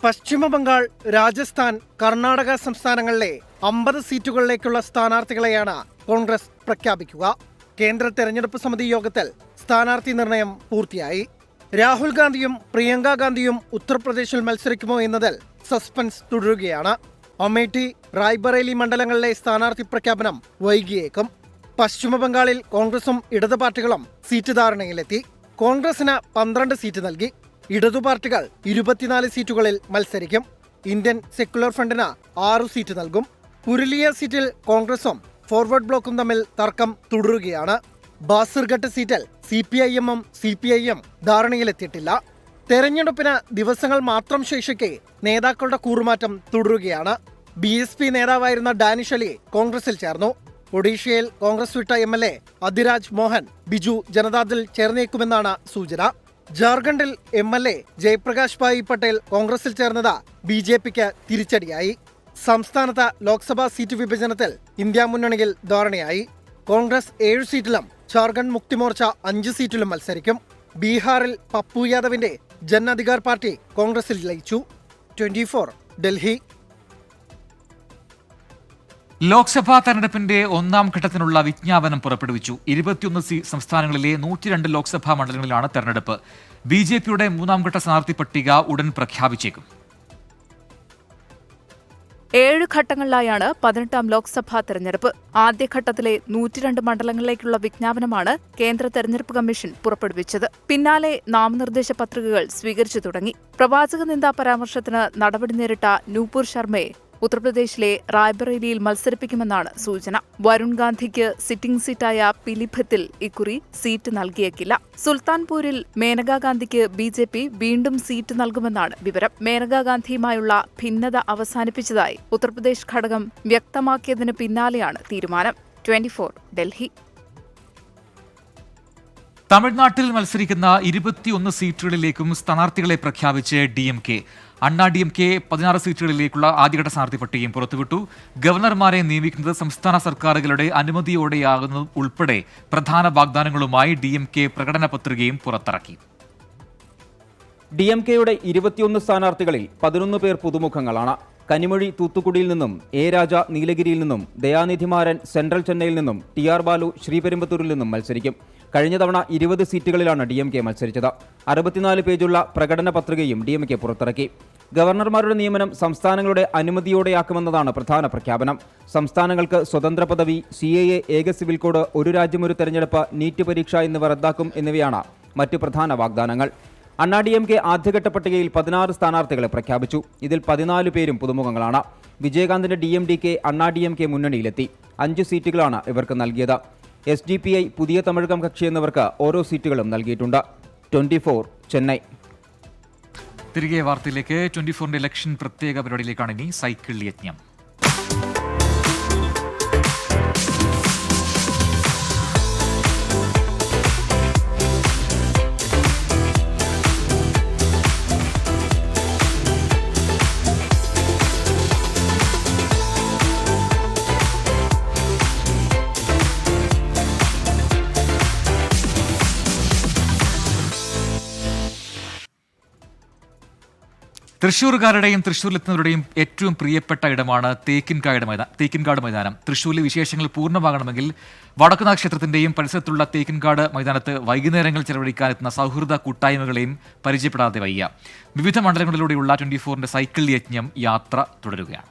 പശ്ചിമബംഗാൾ, രാജസ്ഥാൻ, കർണാടക സംസ്ഥാനങ്ങളിലെ 50 സീറ്റുകളിലേക്കുള്ള സ്ഥാനാർത്ഥികളെയാണ് കോൺഗ്രസ് പ്രഖ്യാപിക്കുക. കേന്ദ്ര തെരഞ്ഞെടുപ്പ് സമിതി യോഗത്തിൽ സ്ഥാനാർത്ഥി നിർണയം പൂർത്തിയായി. രാഹുൽ ഗാന്ധിയും പ്രിയങ്ക ഗാന്ധിയും ഉത്തർപ്രദേശിൽ മത്സരിക്കുമോ എന്നതിൽ സസ്പെൻസ് തുടരുകയാണ്. അമേഠി, റായ്ബറേലി മണ്ഡലങ്ങളിലെ സ്ഥാനാർത്ഥി പ്രഖ്യാപനം വൈകിയേക്കും. പശ്ചിമബംഗാളിൽ കോൺഗ്രസും ഇടതു പാർട്ടികളും സീറ്റ് ധാരണയിലെത്തി. കോൺഗ്രസിന് 12 സീറ്റ് നൽകി. ഇടതു പാർട്ടികൾ 24 സീറ്റുകളിൽ മത്സരിക്കും. ഇന്ത്യൻ സെക്യുലർ ഫ്രണ്ടിന് 6 സീറ്റ് നൽകും. പുരുലിയ സീറ്റിൽ കോൺഗ്രസും ഫോർവേഡ് ബ്ലോക്കും തമ്മിൽ തർക്കം തുടരുകയാണ്. ബാസിർഘട്ട് സീറ്റിൽ CPIM-ഉം CPI-യും ധാരണയിലെത്തിയിട്ടില്ല. തെരഞ്ഞെടുപ്പിന് ദിവസങ്ങൾ മാത്രം ശേഷിക്കെ നേതാക്കളുടെ കൂറുമാറ്റം തുടരുകയാണ്. BSP നേതാവായിരുന്ന ഡാനിഷ് അലി കോൺഗ്രസിൽ ചേർന്നു. ഒഡീഷയിൽ കോൺഗ്രസ് വിട്ട MLA അധിരാജ് മോഹൻ ബിജു ജനതാദൾ ചേർന്നേക്കുമെന്നാണ് സൂചന. ജാർഖണ്ഡിൽ MLA ജയപ്രകാശ് ഭായ് പട്ടേൽ കോൺഗ്രസിൽ ചേർന്നത് BJPക്ക് തിരിച്ചടിയായി. സംസ്ഥാനത്ത് ലോക്സഭാ സീറ്റ് വിഭജനത്തിൽ ഇന്ത്യ മുന്നണിയിൽ ധാരണയായി. കോൺഗ്രസ് 7 സീറ്റിലും ജാർഖണ്ഡ് മുക്തി മോർച്ച 5 സീറ്റിലും മത്സരിക്കും. ബീഹാറിൽ പപ്പു യാദവിന്റെ ജൻ അധികാർ പാർട്ടി കോൺഗ്രസിൽ ലയിച്ചു. 24 ഡൽഹി. ലോക്സഭാ തെരഞ്ഞെടുപ്പിന്റെ ഒന്നാം ഘട്ടത്തിനുള്ള വിജ്ഞാപനം പുറപ്പെടുവിച്ചു. 21 സംസ്ഥാനങ്ങളിലെ 102 ലോക്സഭാ മണ്ഡലങ്ങളിലാണ് തെരഞ്ഞെടുപ്പ്. BJPയുടെ മൂന്നാം ഘട്ട സ്ഥാനാർത്ഥി പട്ടിക ഉടൻ പ്രഖ്യാപിച്ചേക്കും. 7 ഘട്ടങ്ങളിലായാണ് 18ാം ലോക്സഭാ തെരഞ്ഞെടുപ്പ്. ആദ്യഘട്ടത്തിലെ 102 മണ്ഡലങ്ങളിലേക്കുള്ള വിജ്ഞാപനമാണ് കേന്ദ്ര തെരഞ്ഞെടുപ്പ് കമ്മീഷൻ പുറപ്പെടുവിച്ചത്. പിന്നാലെ നാമനിർദ്ദേശ പത്രികകൾ സ്വീകരിച്ചു തുടങ്ങി. പ്രവാചക നിന്ദാ പരാമർശത്തിന് നടപടി നേരിട്ട നൂപുർ ശർമ്മയെ ഉത്തർപ്രദേശിലെ റായ്ബറേലിയിൽ മത്സരിപ്പിക്കുമെന്നാണ് സൂചന. വരുൺ ഗാന്ധിക്ക് സിറ്റിംഗ് സീറ്റായ പിലിഭത്തിൽ ഇക്കുറി സീറ്റ് നൽകിയേക്കില്ല. സുൽത്താൻപൂരിൽ മേനകാ ഗാന്ധിക്ക് BJP വീണ്ടും സീറ്റ് നൽകുമെന്നാണ് വിവരം. മേനകാ ഗാന്ധിയുമായുള്ള ഭിന്നത അവസാനിപ്പിച്ചതായി ഉത്തർപ്രദേശ് ഘടകം വ്യക്തമാക്കിയതിന് പിന്നാലെയാണ് തീരുമാനം. 24 ഡൽഹി. തമിഴ്നാട്ടിൽ മത്സരിക്കുന്ന 21 സീറ്റുകളിലേക്കും സ്ഥാനാർത്ഥികളെ പ്രഖ്യാപിച്ച് DMK. അണ്ണാ DMK 16 സീറ്റുകളിലേക്കുള്ള ആദ്യഘട്ട സ്ഥാനാർത്ഥി പട്ടികയും പുറത്തുവിട്ടു. ഗവർണർമാരെ നിയമിക്കുന്നത് സംസ്ഥാന സർക്കാരുകളുടെ അനുമതിയോടെയാകുന്നത് ഉൾപ്പെടെ പ്രധാന വാഗ്ദാനങ്ങളുമായി DMK പ്രകടന പത്രികയും പുറത്തിറക്കി. DMKയുടെ 21 സ്ഥാനാർത്ഥികളിൽ 11 പേർ പുതുമുഖങ്ങളാണ്. കനിമൊഴി തൂത്തുക്കുടിയിൽ നിന്നും, A. രാജ നീലഗിരിയിൽ നിന്നും, ദയാനിധിമാരൻ സെൻട്രൽ ചെന്നൈയിൽ നിന്നും, TR ബാലു ശ്രീപെരുമ്പത്തൂരിൽ നിന്നും മത്സരിക്കും. കഴിഞ്ഞ തവണ 20 സീറ്റുകളിലാണ് DMK മത്സരിച്ചത്. 64 പേജുള്ള പ്രകടന പത്രികയും DMK പുറത്തിറക്കി. ഗവർണർമാരുടെ നിയമനം സംസ്ഥാനങ്ങളുടെ അനുമതിയോടെയാക്കുമെന്നതാണ് പ്രധാന പ്രഖ്യാപനം. സംസ്ഥാനങ്ങൾക്ക് സ്വതന്ത്ര പദവി, CAA, ഏക സിവിൽ കോഡ്, ഒരു രാജ്യം ഒരു തെരഞ്ഞെടുപ്പ്, നീറ്റ് പരീക്ഷ എന്നിവ റദ്ദാക്കും എന്നിവയാണ് മറ്റ് പ്രധാന വാഗ്ദാനങ്ങൾ. അണ്ണാ DMK ആദ്യഘട്ട പട്ടികയിൽ 16 സ്ഥാനാർത്ഥികളെ പ്രഖ്യാപിച്ചു. ഇതിൽ 14 പേരും പുതുമുഖങ്ങളാണ്. വിജയകാന്തിന്റെ DMDK അണ്ണാ DMK മുന്നണിയിലെത്തി. 5 സീറ്റുകളാണ് ഇവർക്ക് നൽകിയത്. SDPI, പുതിയ തമിഴകം കക്ഷി എന്നിവർക്ക് ഓരോ സീറ്റുകളും നൽകിയിട്ടുണ്ട്. 24 ചെന്നൈ. തിരികെ വാർത്തയിലേക്ക്. 24ന്റെ ഇലക്ഷൻ പ്രത്യേക പരിപാടിയിലേക്കാണ് ഇനി സൈക്കിൾ യജ്ഞം. തൃശ്ശൂർകാരുടെയും തൃശ്ശൂരിലെത്തുന്നവരുടെയും ഏറ്റവും പ്രിയപ്പെട്ട ഇടമാണ് തേക്കിൻകാട് മൈതാനം. തൃശ്ശൂരിലെ വിശേഷങ്ങൾ പൂർണ്ണമാകണമെങ്കിൽ വടക്കുന്നാഥ ക്ഷേത്രത്തിന്റെയും പരിസരത്തുള്ള തേക്കിൻകാട് മൈതാനത്ത് വൈകുന്നേരങ്ങൾ ചെലവഴിക്കാനെത്തുന്ന സൗഹൃദ കൂട്ടായ്മകളെയും പരിചയപ്പെടാതെ വയ്യ. വിവിധ മണ്ഡലങ്ങളിലൂടെയുള്ള 24ന്റെ സൈക്കിൾ യജ്ഞം യാത്ര തുടരുകയാണ്.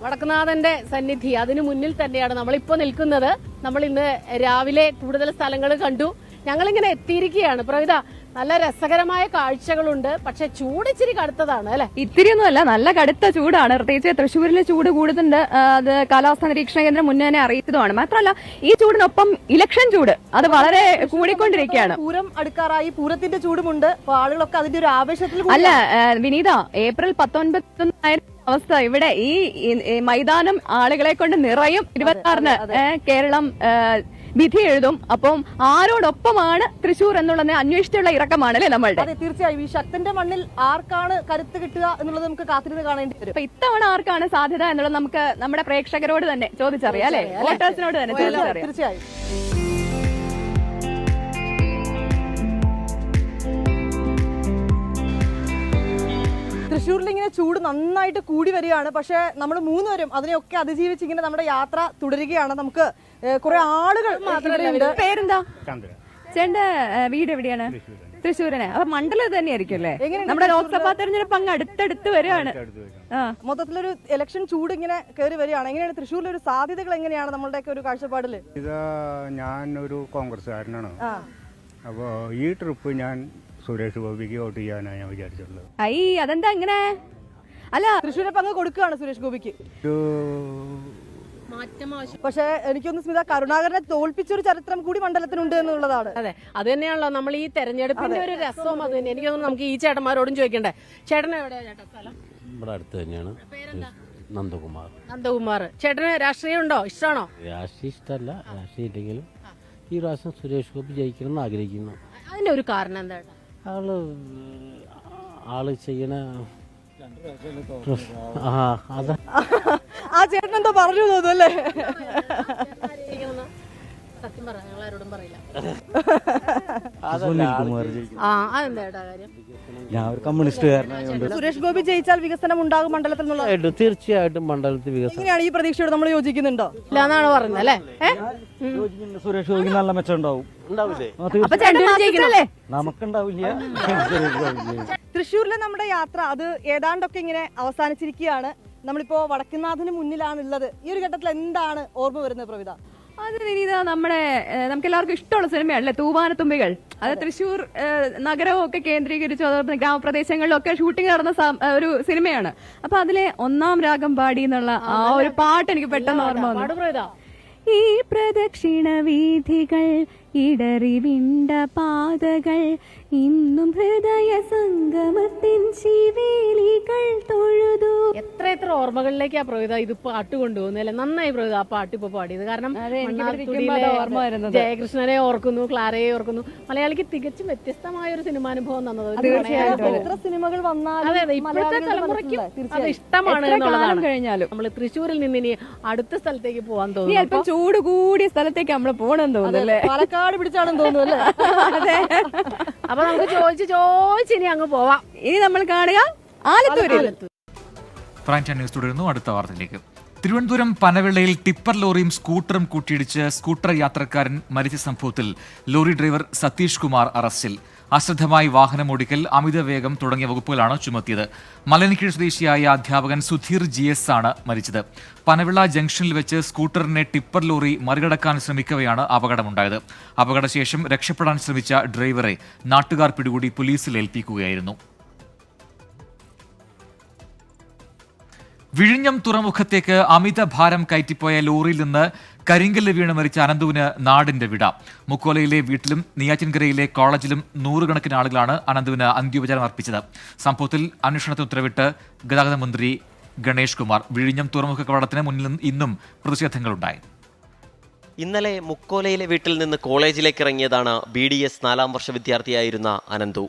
വടക്കുന്നാഥന്റെ സന്നിധി അതിനു മുന്നിൽ തന്നെയാണ് നമ്മളിപ്പോൾ നിൽക്കുന്നത്. നമ്മൾ ഇന്ന് രാവിലെ കൂടുതൽ സ്ഥലങ്ങൾ കണ്ടു. ഞങ്ങളിങ്ങനെ എത്തിയിരിക്കുകയാണ്. പ്രവിത, നല്ല രസകരമായ കാഴ്ചകളുണ്ട്. പക്ഷെ ചൂട് ഇച്ചിരി കടുത്തതാണ് അല്ലെ? ഇത്തിരിയൊന്നുമല്ല, നല്ല കടുത്ത ചൂടാണ്. പ്രത്യേകിച്ച് തൃശ്ശൂരിലെ ചൂട് കൂടുന്നുണ്ട്. അത് കാലാവസ്ഥാ നിരീക്ഷണ കേന്ദ്രം മുന്നേ തന്നെ അറിയിച്ചതുമാണ്. മാത്രമല്ല ഈ ചൂടിനൊപ്പം ഇലക്ഷൻ ചൂട് അത് വളരെ കൂടിക്കൊണ്ടിരിക്കുകയാണ്. പൂരം അടുക്കാറായി, പൂരത്തിന്റെ ചൂടുമുണ്ട്. അപ്പൊ ആളുകളൊക്കെ അതിന്റെ ഒരു ആവേശത്തിൽ അല്ല വിനീത, ഏപ്രിൽ 19 അവസ്ഥ ഇവിടെ ഈ മൈതാനം ആളുകളെ കൊണ്ട് നിറയും. 26-ന് കേരളം വിധി എഴുതും. അപ്പം ആരോടൊപ്പമാണ് തൃശ്ശൂർ എന്നുള്ളത് അന്വേഷിച്ചുള്ള ഇറക്കമാണ് അല്ലേ നമ്മളുടെ? അതെ, തീർച്ചയായും. ഈ ശക്തന്റെ മണ്ണിൽ ആർക്കാണ് കരുത്ത് കിട്ടുക എന്നുള്ളത് നമുക്ക് കാത്തിരുന്ന് കാണേണ്ടി വരും. അപ്പൊ ഇത്തവണ ആർക്കാണ് സാധ്യത എന്നുള്ളത് നമുക്ക് നമ്മുടെ പ്രേക്ഷകരോട് തന്നെ ചോദിച്ചറിയാം അല്ലെ? വോട്ടേഴ്സിനോട് തന്നെ ചോദിച്ചറിയാം. തീർച്ചയായും. തൃശ്ശൂരിൽ ഇങ്ങനെ ചൂട് നന്നായിട്ട് കൂടി വരികയാണ്. പക്ഷെ നമ്മൾ മൂന്നുപേരും അതിനെയൊക്കെ അതിജീവിച്ച് ഇങ്ങനെ നമ്മുടെ യാത്ര തുടരുകയാണ്. നമുക്ക് കുറെ ആളുകൾ മാത്രമേ. പേരെന്താ? ചേട്ടന്റെ വീട് എവിടെയാണ്? തൃശ്ശൂരിനെ. അപ്പൊ മണ്ഡലം തന്നെയായിരിക്കും അല്ലേ? നമ്മുടെ ലോക്സഭാ തെരഞ്ഞെടുപ്പ് അങ്ങ് അടുത്തടുത്ത് വരികയാണ്. മൊത്തത്തിലൊരു ഇലക്ഷൻ ചൂട് ഇങ്ങനെ കയറി വരികയാണ്. എങ്ങനെയാണ് തൃശ്ശൂരിലെ ഒരു സാധ്യതകൾ എങ്ങനെയാണ് നമ്മളുടെയൊക്കെ ഒരു കാഴ്ചപ്പാടില്? ഞാൻ ഒരു കോൺഗ്രസ്സുകാരനാണ്. അപ്പോൾ ഈ ട്രിപ്പ് ഞാൻ സുരേഷ് ഗോപിക്ക് വോട്ട് ചെയ്യാനാണ് ഞാൻ വിചാരിച്ചിട്ടുള്ളത്. അതെന്താ അങ്ങനെ? അല്ല, തൃശ്ശൂരെ പങ്ക് കൊടുക്കുകയാണ് സുരേഷ് ഗോപിക്ക്. പക്ഷെ എനിക്കൊന്ന് സ്മിത, കരുണാകരനെ തോൽപ്പിച്ചൊരു ചരിത്രം കൂടി മണ്ഡലത്തിനുണ്ട് എന്നുള്ളതാണ്. അതെ, അത് തന്നെയാണല്ലോ നമ്മൾ ഈ തെരഞ്ഞെടുപ്പിന്റെ ഒരു രസവും. അത് തന്നെ എനിക്ക് തോന്നുന്നു. നമുക്ക് ഈ ചേട്ടന്മാരോടും ചോദിക്കണ്ടേ. ചേട്ടൻ എവിടെയാ ചേട്ടാ സ്ഥലം? ഇവിടെ അടുത്ത് തന്നെയാണ്. നന്ദകുമാർ. നന്ദകുമാർ. ചേട്ടന് രാഷ്ട്രീയം ഉണ്ടോ? ഇഷ്ടമാണോ? രാഷ്ട്രീയം ഇഷ്ടമല്ല. രാഷ്ട്രീയം ഇല്ലെങ്കിലും ഈ പ്രാവശ്യം സുരേഷ് ഗോപി ജയിക്കണം എന്ന് ആഗ്രഹിക്കുന്നു. അതിന്റെ ഒരു കാരണം എന്താണ്? ആള് ചെയ്യണ ആ ചേട്ടൻ എന്തോ പറഞ്ഞു തോന്നുന്നല്ലേ? സത്യം പറ, ഞങ്ങൾ ആരോടും പറയില്ല. ഞാൻ ഒരു കമ്മ്യൂണിസ്റ്റുകാരനായതുകൊണ്ട് സുരേഷ് ഗോപി ജയിച്ചാൽ വികസനം ഉണ്ടാകും മണ്ഡലത്തിൽ നിന്നുള്ള. തീർച്ചയായിട്ടും മണ്ഡലത്തിൽ വികസനം. എങ്ങനെയാണ് ഈ പ്രതീക്ഷയോട് നമ്മൾ യോജിക്കുന്നുണ്ടോ? ഇല്ല എന്നാണ് പറയുന്നത് അല്ലേ? സുരേഷ് ഗോപിക്ക് നല്ല മെച്ചം ഉണ്ടാവും. നമുക്കുണ്ടാവില്ല. തൃശ്ശൂരിലെ നമ്മുടെ യാത്ര അത് ഏതാണ്ടൊക്കെ ഇങ്ങനെ അവസാനിച്ചിരിക്കുകയാണ്. നമ്മളിപ്പോ വടക്കുന്നാഥന് മുന്നിലാണുള്ളത്. ഈ ഒരു ഘട്ടത്തിൽ എന്താണ് ഓർമ്മ വരുന്നത് പ്രവിത? അത് വിനീത നമ്മുടെ നമുക്ക് എല്ലാവർക്കും ഇഷ്ടമുള്ള സിനിമയാണല്ലേ തൂവാനത്തുമ്പികൾ. അത് തൃശ്ശൂർ നഗരവും ഒക്കെ കേന്ദ്രീകരിച്ചു ഗ്രാമപ്രദേശങ്ങളിലും ഒക്കെ ഷൂട്ടിംഗ് നടന്ന ഒരു സിനിമയാണ്. അപ്പൊ അതിലെ ഒന്നാം രാഗം പാടി എന്നുള്ള ആ ഒരു പാട്ട് എനിക്ക് പെട്ടെന്ന് ഓർമ്മ വന്നു. ഈ പ്രദക്ഷിണ വീഥികൾ ഇടറിവിണ്ട പാതകൾ ഇന്നും ഹൃദയ സംഗമത്തിൻ ശിവേലികൾ തൊഴുതു. എത്ര ഓർമ്മകളിലേക്ക് ആ പ്രവിത ഇത് പാട്ട് കൊണ്ടുപോകുന്നല്ലേ. നന്നായി പ്രവിത ആ പാട്ട് ഇപ്പൊ പാടിയത്. കാരണം ജയകൃഷ്ണനെ ഓർക്കുന്നു, ക്ലാരയെ ഓർക്കുന്നു. മലയാളിക്ക് തികച്ചും വ്യത്യസ്തമായ ഒരു സിനിമാനുഭവം തന്നത്. എത്ര സിനിമകൾ വന്നാലും ഇപ്പോഴത്തെ തലമുറയ്ക്ക് അത് ഇഷ്ടമാണ് എന്നുള്ളതാണ്. കഴിഞ്ഞാലും നമ്മൾ തൃശ്ശൂരിൽ നിന്ന് ഇനി അടുത്ത സ്ഥലത്തേക്ക് പോകാൻ തോന്നുന്നു. അല്പം ചൂട് കൂടിയ സ്ഥലത്തേക്ക് നമ്മൾ പോകണമെന്ന് തോന്നുന്നല്ലേ. പാലക്കാട് പിടിച്ചാണെന്ന് തോന്നുന്നു. അതെ. അപ്പൊ നമുക്ക് ചോദിച്ച് ഇനി അങ്ങ് പോവാം. ഇനി നമ്മൾ കാണുക ആലത്തൂരിൽ. പ്രൈം ടൈം ന്യൂസ് തുടരുന്നു. അടുത്ത വാർത്തയിലേക്ക്. തിരുവനന്തപുരം പനവിളയിൽ ടിപ്പർ ലോറിയും സ്കൂട്ടറും കൂട്ടിയിടിച്ച് സ്കൂട്ടർ യാത്രക്കാരൻ മരിച്ച സംഭവത്തിൽ ലോറി ഡ്രൈവർ സതീഷ് കുമാർ അറസ്റ്റിൽ. അശ്രദ്ധമായി വാഹനം ഓടിക്കൽ, അമിതവേഗം തുടങ്ങിയ വകുപ്പുകളാണ് ചുമത്തിയത്. മലയൻകീഴ് സ്വദേശിയായ അധ്യാപകൻ സുധീർ GS ആണ് മരിച്ചത്. പനവിള ജംഗ്ഷനിൽ വെച്ച് സ്കൂട്ടറിനെ ടിപ്പർ ലോറി മറികടക്കാൻ ശ്രമിക്കവെയാണ് അപകടമുണ്ടായത്. അപകടശേഷം രക്ഷപ്പെടാൻ ശ്രമിച്ച ഡ്രൈവറെ നാട്ടുകാർ പിടികൂടി പോലീസിൽ ഏൽപ്പിക്കുകയായിരുന്നു. വിഴിഞ്ഞം തുറമുഖത്തേക്ക് അമിത ഭാരം കയറ്റിപ്പോയ ലോറിയിൽ നിന്ന് കരിങ്കല്ല് വീണ് മരിച്ച അനന്തുവിന് നാടിന്റെ വിട. മുക്കോലയിലെ വീട്ടിലും നെയ്യാറ്റിൻകരയിലെ കോളേജിലും നൂറുകണക്കിന് ആളുകളാണ് അനന്തുവിന് അന്ത്യോപചാരം അർപ്പിച്ചത്. സംഭവത്തിൽ അന്വേഷണത്തിന് ഉത്തരവിട്ട് ഗതാഗത മന്ത്രി ഗണേഷ് കുമാർ. വിഴിഞ്ഞം തുറമുഖ കവാടത്തിന് മുന്നിൽ ഇന്നും പ്രതിഷേധങ്ങളുണ്ടായി. ഇന്നലെ മുക്കോലയിലെ വീട്ടിൽ നിന്ന് കോളേജിലേക്ക് ഇറങ്ങിയതാണ് BDS 4ാം വർഷ വിദ്യാർത്ഥിയായിരുന്ന അനന്തു.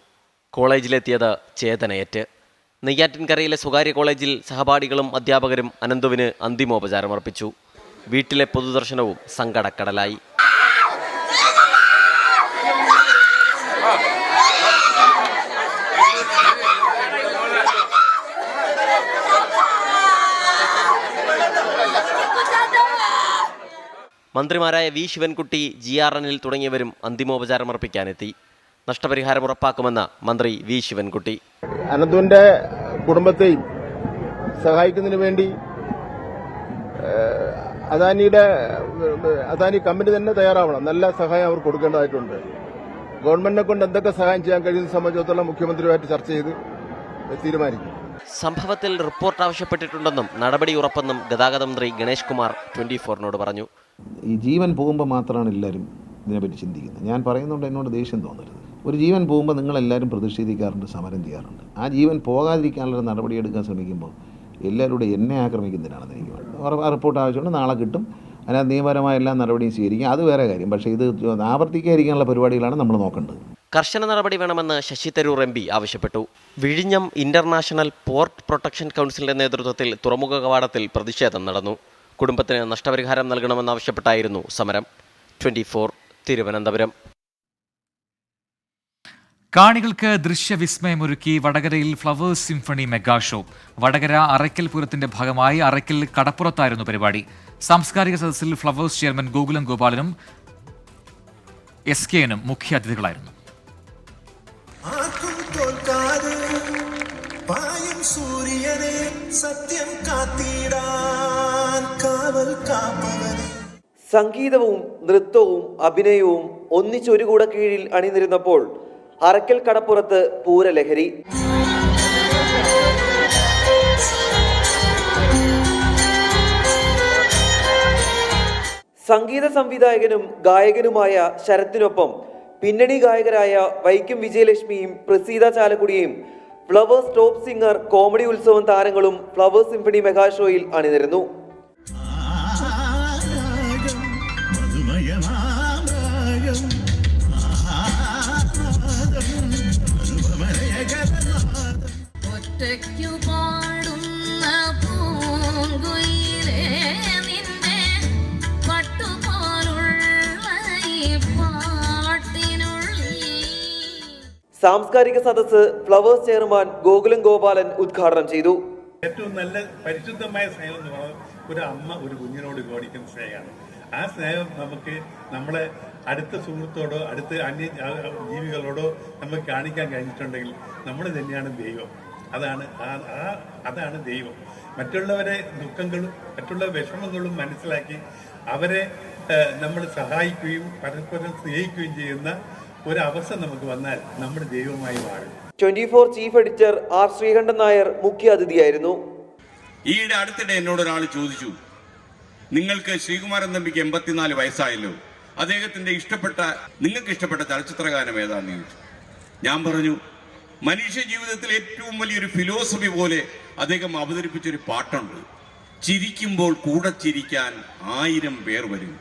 കോളേജിലെത്തിയത് ചേതനയേറ്റ്. നെയ്യാറ്റിൻകരയിലെ സ്വകാര്യ കോളേജിൽ സഹപാഠികളും അധ്യാപകരും അനന്തുവിന് അന്തിമോപചാരം അർപ്പിച്ചു. വീട്ടിലെ പൊതുദർശനവും സങ്കടക്കടലായി. മന്ത്രിമാരായ V ശിവൻകുട്ടി, GR അനിൽ തുടങ്ങിയവരും അന്തിമോപചാരം അർപ്പിക്കാനെത്തി. നഷ്ടപരിഹാരം ഉറപ്പാക്കുമെന്ന് മന്ത്രി V ശിവൻകുട്ടി. അനന്തുവിന്റെ കുടുംബത്തെയും സഹായിക്കുന്നതിന് വേണ്ടി അദാനി കമ്പനി തന്നെ തയ്യാറാവണം. നല്ല സഹായം അവർ കൊടുക്കേണ്ടതായിട്ടുണ്ട്. ഗവൺമെന്റിനെ കൊണ്ട് എന്തൊക്കെ സഹായം ചെയ്യാൻ കഴിയുന്ന സംബന്ധിച്ചിടത്തോളം മുഖ്യമന്ത്രിയുമായിട്ട് ചർച്ച ചെയ്ത് തീരുമാനിക്കും. സംഭവത്തിൽ റിപ്പോർട്ട് ആവശ്യപ്പെട്ടിട്ടുണ്ടെന്നും നടപടി ഉറപ്പെന്നും ഗതാഗത മന്ത്രി ഗണേഷ് കുമാർ 24-നോട് പറഞ്ഞു. ഈ ജീവൻ പോകുമ്പോൾ മാത്രമാണ് എല്ലാവരും ഇതിനെപ്പറ്റി ചിന്തിക്കുന്നത്. ഞാൻ പറയുന്നുണ്ട്, എന്നോട് ദേഷ്യം തോന്നരുത്. ഒരു ജീവൻ പോകുമ്പോൾ നിങ്ങളെല്ലാവരും പ്രതിഷേധിക്കാറുണ്ട്, സമരം ചെയ്യാറുണ്ട്. ആ ജീവൻ പോകാതിരിക്കാനുള്ള നടപടിയെടുക്കാൻ ശ്രമിക്കുമ്പോൾ എല്ലാവരും എന്നെ ആക്രമിക്കുന്നതിനാണെന്ന് എനിക്ക് പറയുന്നത്. ആ റിപ്പോർട്ട് ആവശ്യമുണ്ട്, നാളെ കിട്ടും. അതിനകത്ത് നിയമപരമായ എല്ലാ നടപടിയും സ്വീകരിക്കും, അത് വേറെ കാര്യം. പക്ഷേ ഇത് ആവർത്തിക്കാതിരിക്കാനുള്ള പരിപാടികളാണ് നമ്മൾ നോക്കേണ്ടത്. കർശന നടപടി വേണമെന്ന് ശശി തരൂർ MP ആവശ്യപ്പെട്ടു. വിഴിഞ്ഞം ഇന്റർനാഷണൽ പോർട്ട് പ്രൊട്ടക്ഷൻ കൗൺസിലിന്റെ നേതൃത്വത്തിൽ തുറമുഖ കവാടത്തിൽ പ്രതിഷേധം നടന്നു. കുടുംബത്തിന് നഷ്ടപരിഹാരം നൽകണമെന്നാവശ്യപ്പെട്ടായിരുന്നു സമരം. 24 തിരുവനന്തപുരം. കാണികൾക്ക് ദൃശ്യവിസ്മയമൊരുക്കി വടകരയിൽ Flowers symphony mega show. Vadakara Arakkal പൂരത്തിന്റെ ഭാഗമായി അറയ്ക്കൽ കടപ്പുറത്തായിരുന്നു പരിപാടി. സാംസ്കാരിക സദസ്സിൽ ഫ്ലവേഴ്സ് ചെയർമാൻ ഗോകുലം ഗോപാലനും SKനും മുഖ്യാതിഥികളായിരുന്നു. സംഗീതവും നൃത്തവും അഭിനയവും ഒന്നിച്ചൊരു കൂട കീഴിൽ അണിനിരുന്നപ്പോൾ അറയ്ക്കൽ കടപ്പുറത്ത് പൂരലഹരി. സംഗീത സംവിധായകനും ഗായകനുമായ ശരത്തിനൊപ്പം പിന്നണി ഗായകരായ വൈക്കം വിജയലക്ഷ്മിയും പ്രസീത ചാലക്കുടിയും Flowers top singer comedy Utsavam താരങ്ങളും ഫ്ലവേഴ്സ് സിംഫണി മെഗാ ഷോയിൽ അണിനിരന്നു. സാംസ്കാരിക സദസ്സ് ഫ്ലവേഴ്സ് ചെയർമാൻ ഗോകുലം ഗോപാലൻ ഉദ്ഘാടനം ചെയ്തു. ഏറ്റവും നല്ല പരിശുദ്ധമായ സ്നേഹം എന്ന് പറഞ്ഞാൽ ഒരു അമ്മ ഒരു കുഞ്ഞിനോട് കാണിക്കുന്ന സ്നേഹമാണ്. ആ സ്നേഹം നമുക്ക് നമ്മളെ അടുത്ത സുഹൃത്തോടോ അടുത്ത അന്യ ജീവികളോടോ നമുക്ക് കാണിക്കാൻ കഴിഞ്ഞിട്ടുണ്ടെങ്കിൽ നമ്മൾ തന്നെയാണ് ദൈവം. അതാണ് ദൈവം. മറ്റുള്ളവരെ ദുഃഖങ്ങളും മറ്റുള്ള വിഷമങ്ങളും മനസ്സിലാക്കി അവരെ നമ്മൾ സഹായിക്കുകയും പരസ്പരം സ്നേഹിക്കുകയും ചെയ്യുന്ന ഒരവസ്ഥ നമുക്ക് വന്നാൽ നമ്മൾ ദൈവമായി മാറും. 24 chief editor R Sreekandan Nair മുഖ്യ അതിഥിയായിരുന്നു. ഈയിടെ അടുത്തിടെ എന്നോട് ഒരാൾ ചോദിച്ചു, നിങ്ങൾക്ക് ശ്രീകുമാരൻ തമ്പിക്ക് 84 വയസ്സായല്ലോ, നിങ്ങൾക്ക് ഇഷ്ടപ്പെട്ട ചലച്ചിത്രഗാനം ഏതാണെന്ന് ചോദിച്ചു. ഞാൻ പറഞ്ഞു, മനുഷ്യ ജീവിതത്തിൽ ഏറ്റവും വലിയൊരു ഫിലോസഫി പോലെ അദ്ദേഹം അവതരിപ്പിച്ചൊരു പാട്ടുണ്ട്. ചിരിക്കുമ്പോൾ കൂടെ ചിരിക്കാൻ 1000 പേർ വരും,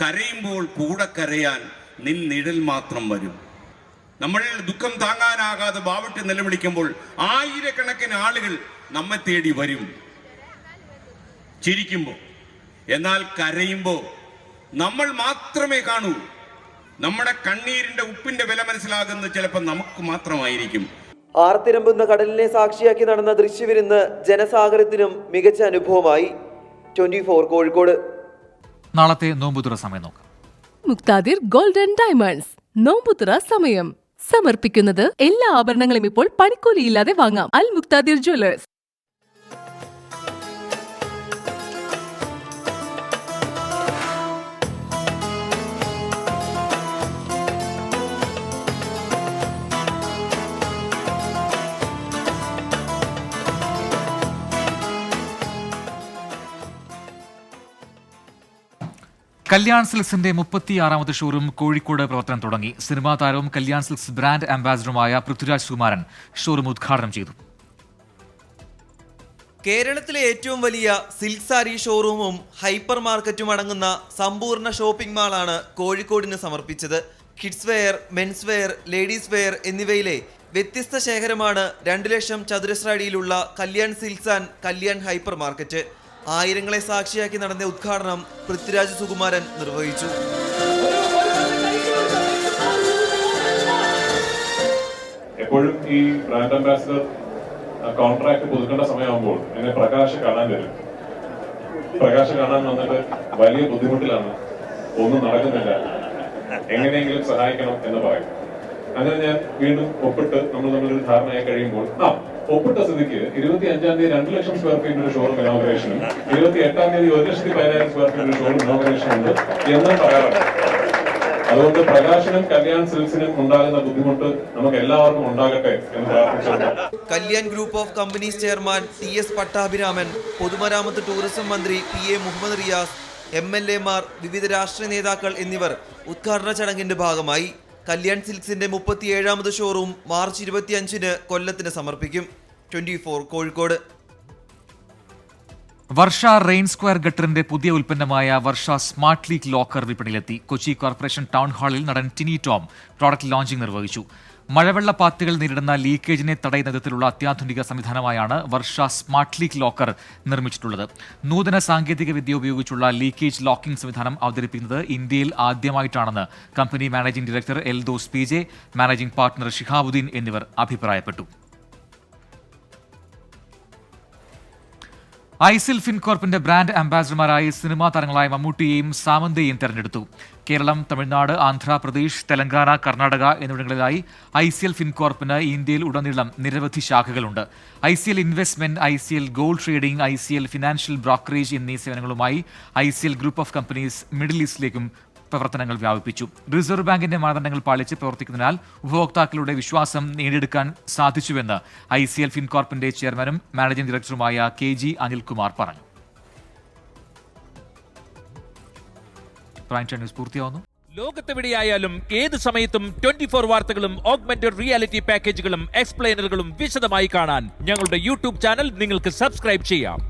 കരയുമ്പോൾ കൂടെ കരയാൻ നിഴൽ മാത്രം വരും. നമ്മൾ ദുഃഖം താങ്ങാനാകാതെ ബാവട്ട് നിലവിളിക്കുമ്പോൾ 1000കണക്കിന് ആളുകൾ നമ്മെ തേടി വരും ചിരിക്കുമ്പോൾ. എന്നാൽ കരയുമ്പോൾ നമ്മൾ മാത്രമേ കാണൂ. നമ്മുടെ കണ്ണീരിന്റെ ഉപ്പിന്റെ വില മനസ്സിലാകുന്നത് ചിലപ്പോൾ നമുക്ക് മാത്രമായിരിക്കും. ആർത്തിരമ്പുന്ന കടലിനെ സാക്ഷിയാക്കി നടന്ന ദൃശ്യവിരുന്ന് ജനസാഗരത്തിനും മികച്ച അനുഭവമായി. 24 കോഴിക്കോട്. നാളത്തെ നോമ്പുതുറ സമയം നോക്കാം. മുക്താദിർ ഗോൾഡൻ ഡയമണ്ട്സ് നോമ്പുതുറ സമയം സമർപ്പിക്കുന്നത് എല്ലാ ആഭരണങ്ങളും ഇപ്പോൾ പണിക്കൂലിയില്ലാതെ വാങ്ങാം. അൽ മുക്താദിർ ജ്വല്ലേഴ്സ്. കല്യാൺ സിൽക്സിന്റെ 36ാമത് ഷോറൂം കോഴിക്കോട് പ്രവർത്തനം തുടങ്ങി. സിനിമാ താരവും കല്യാൺ സിൽക്സ് ബ്രാൻഡ് അംബാസിഡറുമായ പൃഥ്വിരാജ് കുമാരൻ ഷോറൂം ഉദ്ഘാടനം ചെയ്തു. കേരളത്തിലെ ഏറ്റവും വലിയ സിൽക്ക് സാരി ഷോറൂമും ഹൈപ്പർ മാർക്കറ്റും അടങ്ങുന്ന സമ്പൂർണ്ണ ഷോപ്പിംഗ് മാളാണ് കോഴിക്കോടിന് സമർപ്പിച്ചത്. Kids wear, men's wear, ladies wear എന്നിവയിലെ വ്യത്യസ്ത ശേഖരമാണ് 2 ലക്ഷം ചതുരശ്ര അടിയിലുള്ള Kalyan silks and Kalyan hypermarket. ആയിരങ്ങളെ സാക്ഷിയാക്കി നടന്ന ഉദ്ഘാടനം പൃഥ്വിരാജ് സുകുമാരൻ നിർവഹിച്ചു. എപ്പോഴും ഈ ബ്രാൻഡ് അംബാസിഡർ കോൺട്രാക്ട് പുതുക്കേണ്ട സമയമാകുമ്പോൾ എന്നെ പ്രകാശ് കാണാൻ വരും. പ്രകാശ് കാണാൻ വന്നിട്ട് വലിയ ബുദ്ധിമുട്ടിലാണ്, ഒന്നും നടക്കുന്നില്ല, എങ്ങനെയെങ്കിലും സഹായിക്കണം എന്ന് പറയും. അങ്ങനെ ഞാൻ വീണ്ടും ഒപ്പിട്ട് നമ്മൾ തമ്മിലൊരു ധാരണയായി കഴിയുമ്പോൾ ഒപ്പിട്ട സ്ഥിതിക്ക് 25-ാം തീയതി 2 ലക്ഷം സ്ക്വയർ ഫീറ്റിന്റെ ഷോറൂം ഇനോഗ്രേഷനും 28-ാം തീയതി 1,14,000 സ്ക്വയർ ഫീറ്റിന്റെ ഷോറൂം ഇനോഗ്രേഷൻ ഉണ്ട് എന്നും പറയാറുണ്ട്. അതുകൊണ്ട് പ്രകാശനും കല്യാൺ സിൽക്സിനും ഉണ്ടാകുന്ന ബുദ്ധിമുട്ട് നമുക്ക് എല്ലാവർക്കും ഉണ്ടാകട്ടെ എന്ന് പ്രാർത്ഥിച്ചു. Kalyan group of companies chairman TS Pattabhiraman, പൊതുമരാമത്ത് ടൂറിസം മന്ത്രി PA മുഹമ്മദ് റിയാസ്, MLA-മാർ, വിവിധ രാഷ്ട്രീയ നേതാക്കൾ എന്നിവർ ഉദ്ഘാടന ചടങ്ങിന്റെ ഭാഗമായി. കല്യാൺ സിൽക്സിന്റെ 37ാമത് ഷോറൂം മാർച്ച് 25-ന് കൊല്ലത്തിന് സമർപ്പിക്കും. 24 കോഴിക്കോട്. വർഷ റെയിൻ സ്ക്വയർ ഗട്ടറിന്റെ പുതിയ ഉൽപ്പന്നമായ വർഷ സ്മാർട്ട് ലീക്ക് ലോക്കർ വിപണിയിലെത്തി. കൊച്ചി കോർപ്പറേഷൻ ടൗൺ ഹാളിൽ നടൻ ടിനി ടോം പ്രോഡക്റ്റ് ലോഞ്ചിംഗ് നിർവഹിച്ചു. മഴവെള്ള പാത്തുകൾ നേരിടുന്ന ലീക്കേജിനെ തടയുന്ന വിധത്തിലുള്ള അത്യാധുനിക സംവിധാനമായാണ് വർഷ സ്മാർട്ട് ലീക്ക് ലോക്കർ നിർമ്മിച്ചിട്ടുള്ളത്. നൂതന സാങ്കേതിക വിദ്യ ഉപയോഗിച്ചുള്ള ലീക്കേജ് ലോക്കിംഗ് സംവിധാനം അവതരിപ്പിക്കുന്നത് ഇന്ത്യയിൽ ആദ്യമായിട്ടാണെന്ന് company managing director Eldhose PJ, managing partner Shihabuddin എന്നിവർ അഭിപ്രായപ്പെട്ടു. ഐസിൽ ഫിൻകോർപ്പിന്റെ ബ്രാൻഡ് അംബാസിഡർമാരായി സിനിമാ താരങ്ങളായ മമ്മൂട്ടിയെയും സാമന്തയെയും തെരഞ്ഞെടുത്തു. കേരളം, തമിഴ്നാട്, ആന്ധ്രാപ്രദേശ്, തെലങ്കാന, കർണാടക എന്നിവിടങ്ങളിലായി ICL ഫിൻകോർപ്പിന് ഇന്ത്യയിൽ ഉടനീളം നിരവധി ശാഖകളുണ്ട്. ICL investment, ICL gold trading, ICL financial brokerage എന്നീ സേവനങ്ങളുമായി ICL group of companies middle ഈസ്റ്റിലേക്കും പ്രവർത്തനങ്ങൾ വ്യാപിപ്പിച്ചു. റിസർവ് ബാങ്കിന്റെ മാനദണ്ഡങ്ങൾ പാലിച്ച് പ്രവർത്തിക്കുന്നതിനാൽ ഉപഭോക്താക്കളുടെ വിശ്വാസം നേടിയെടുക്കാൻ സാധിച്ചുവെന്ന് ICL ഫിൻകോർപ്പിന്റെ ചെയർമാനും മാനേജിംഗ് ഡയറക്ടറുമായ KG അനിൽകുമാർ പറഞ്ഞു. പ്രൈം ടൈം ന്യൂസ് പൂർത്തിയാവുന്നു. ലോകത്തെവിടെയായാലും ഏത് സമയത്തും 24 വാർത്തകളും ഓഗ്മെന്റഡ് റിയാലിറ്റി പാക്കേജുകളും എക്സ്പ്ലെയിനറുകളും വിശദമായി കാണാൻ ഞങ്ങളുടെ YouTube ചാനൽ നിങ്ങൾക്ക് സബ്സ്ക്രൈബ് ചെയ്യാം.